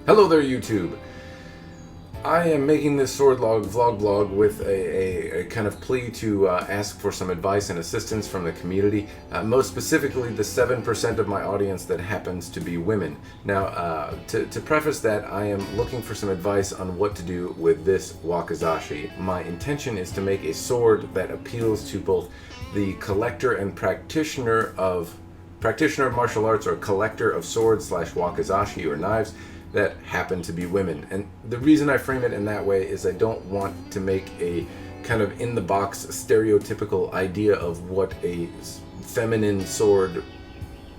Hello there, YouTube. I am making this sword log vlog blog with a kind of plea to ask for some advice and assistance from the community, most specifically the 7% of my audience that happens to be women. Now, to preface that, I am looking for some advice on what to do with this wakizashi. My intention is to make a sword that appeals to both the collector and practitioner of martial arts, or collector of swords / wakizashi or knives that happen to be women. And the reason I frame it in that way is I don't want to make a kind of in-the-box stereotypical idea of what a feminine sword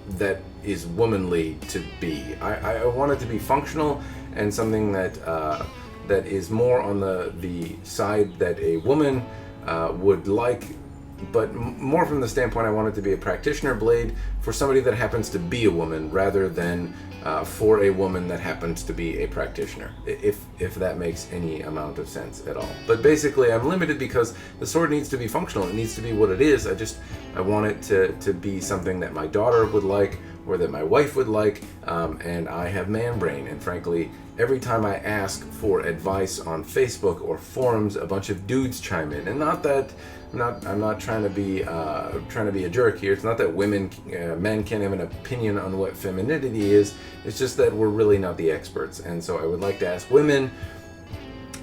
that is womanly to be. I want it to be functional and something that that is more on the side that a woman would like, but more from the standpoint I want it to be a practitioner blade for somebody that happens to be a woman rather than for a woman that happens to be a practitioner, if that makes any amount of sense at all. But basically I'm limited because the sword needs to be functional. It needs to be what it is. I want it to be something that my daughter would like, or that my wife would like, and I have man brain, and frankly every time I ask for advice on Facebook or forums, a bunch of dudes chime in. And not that I'm not trying to be a jerk here. It's not that men can't have an opinion on what femininity is. It's just that we're really not the experts. And so I would like to ask women,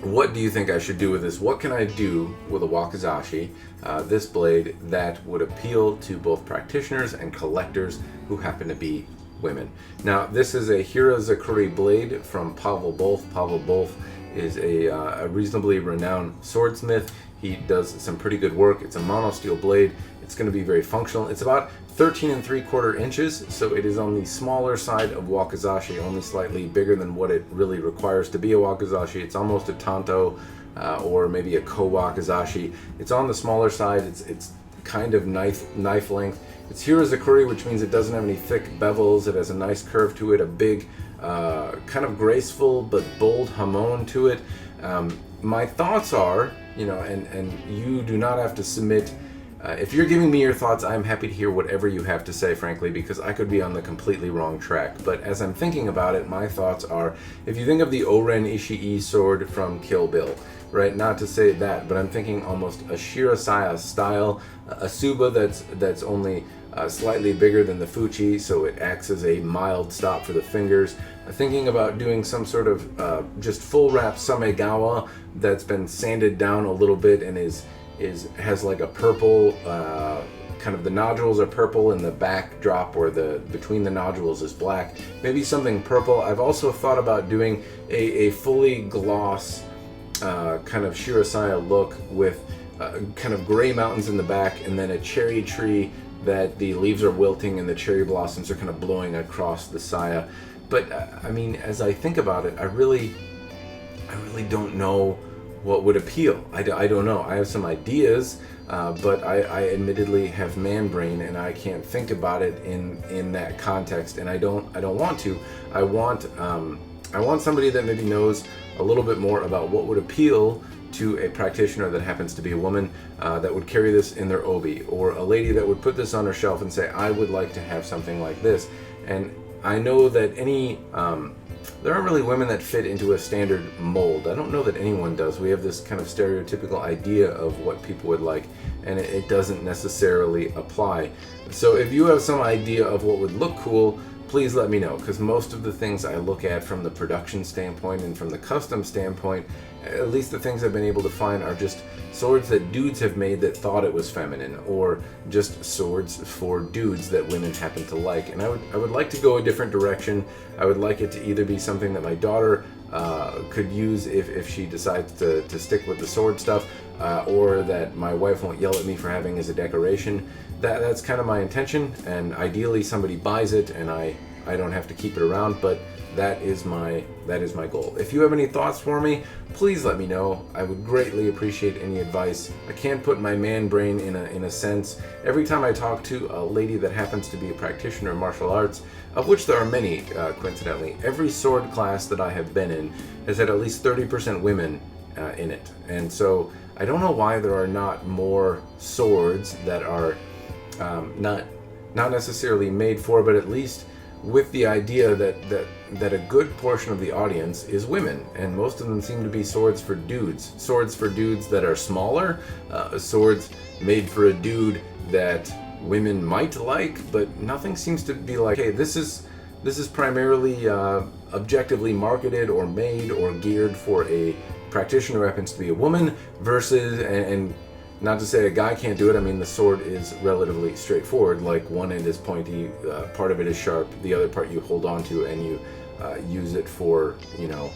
what do you think I should do with this? What can I do with a wakizashi, this blade, that would appeal to both practitioners and collectors who happen to be women? Now, this is a Hirazakuri blade from Pavel Bolf. Pavel Bolf is a reasonably renowned swordsmith. He does some pretty good work. It's a monosteel blade. It's going to be very functional. It's about 13 3/4 inches, so it is on the smaller side of wakizashi, only slightly bigger than what it really requires to be a wakizashi. It's almost a tanto or maybe a ko-wakizashi. It's on the smaller side. It's kind of knife length. It's Hirazakuri, which means it doesn't have any thick bevels. It has a nice curve to it, a big, kind of graceful but bold hamon to it. My thoughts are, and you do not have to submit. If you're giving me your thoughts, I'm happy to hear whatever you have to say, frankly, because I could be on the completely wrong track. But as I'm thinking about it, my thoughts are, if you think of the Oren Ishii sword from Kill Bill, right? Not to say that, but I'm thinking almost a Shirasaya style, a Suba that's only slightly bigger than the Fuchi, so it acts as a mild stop for the fingers. Thinking about doing some sort of just full wrap Samegawa that's been sanded down a little bit and has like a purple, kind of the nodules are purple and the backdrop or the between the nodules is black. Maybe something purple. I've also thought about doing a fully gloss kind of Shirasaya look with kind of gray mountains in the back and then a cherry tree that the leaves are wilting and the cherry blossoms are kind of blowing across the saya. But I mean, as I think about it, I really don't know what would appeal. I don't know. I have some ideas, but I admittedly have man brain and I can't think about it in that context, and I don't want to. I want somebody that maybe knows a little bit more about what would appeal to a practitioner that happens to be a woman, that would carry this in their obi, or a lady that would put this on her shelf and say, I would like to have something like this. And I know that there aren't really women that fit into a standard mold. I don't know that anyone does. We have this kind of stereotypical idea of what people would like, and it doesn't necessarily apply. So if you have some idea of what would look cool, please let me know, because most of the things I look at from the production standpoint and from the custom standpoint, at least the things I've been able to find, are just swords that dudes have made that thought it was feminine, or just swords for dudes that women happen to like. And I would like to go a different direction. I would like it to either be something that my daughter could use if she decides to stick with the sword stuff, or that my wife won't yell at me for having as a decoration. That's kind of my intention, and ideally somebody buys it and I don't have to keep it around, but that is my goal. If you have any thoughts for me, please let me know. I would greatly appreciate any advice. I can't put my man brain in a sense. Every time I talk to a lady that happens to be a practitioner of martial arts, of which there are many, coincidentally, every sword class that I have been in has had at least 30% women in it. And so I don't know why there are not more swords that are not necessarily made for, but at least with the idea that that a good portion of the audience is women, and most of them seem to be swords for dudes. Swords for dudes that are smaller, swords made for a dude that women might like, but nothing seems to be like, hey, this is primarily objectively marketed or made or geared for a practitioner who happens to be a woman, versus, and not to say a guy can't do it, I mean the sword is relatively straightforward, like one end is pointy, part of it is sharp, the other part you hold on to and you use it for, you know,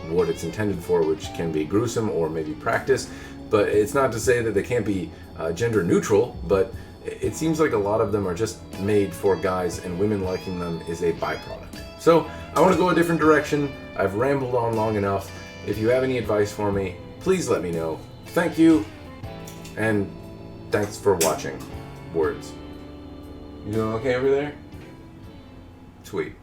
what it's intended for, which can be gruesome or maybe practice. But it's not to say that they can't be gender neutral, but it seems like a lot of them are just made for guys, and women liking them is a byproduct. So I want to go a different direction. I've rambled on long enough. If you have any advice for me, please let me know. Thank you, and thanks for watching. Words. You doing okay over there? Sweet.